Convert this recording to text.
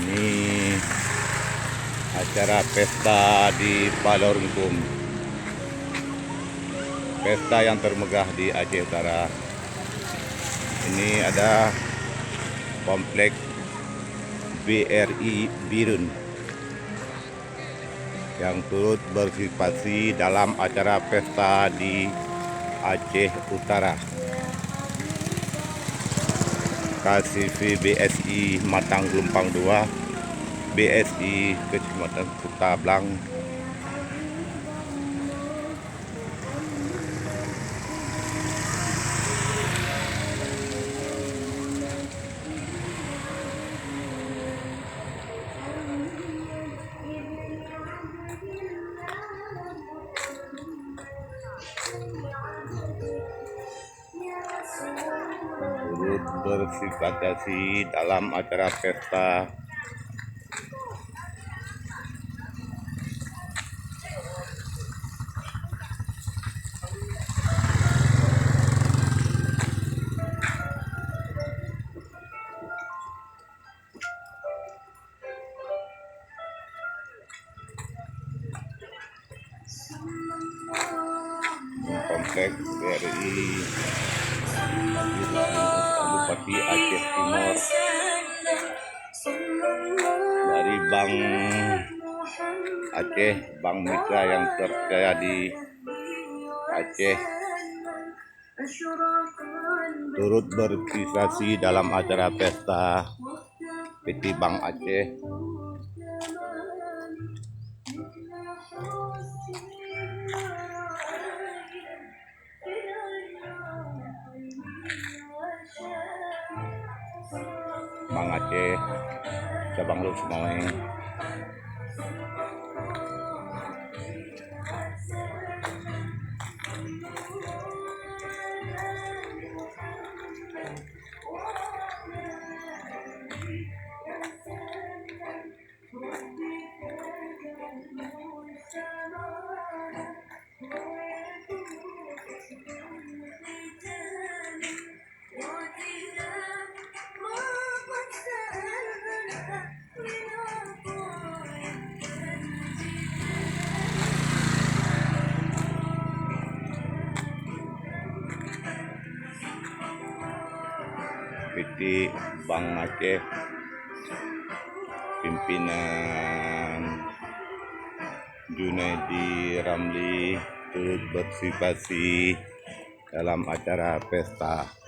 Ini acara pesta di Palorungkum, pesta yang termegah di Aceh Utara. Ini ada komplek BRI Birun yang turut berpartisipasi dalam acara pesta di Aceh Utara. KCV BSI Matang Gelumpang 2, BSI Kecamatan Kutablang, turut berpartisipasi dalam acara pesta komplek BRI Bupati Aceh Timur dari Bank Aceh, Bank Mitra yang terpercaya di Aceh, turut berpartisipasi dalam acara pesta PT Bank Aceh. Bank Aceh cabang Luk Sumawe. PT Bank Aceh, pimpinan Junaidi Ramli turut berpartisipasi dalam acara pesta.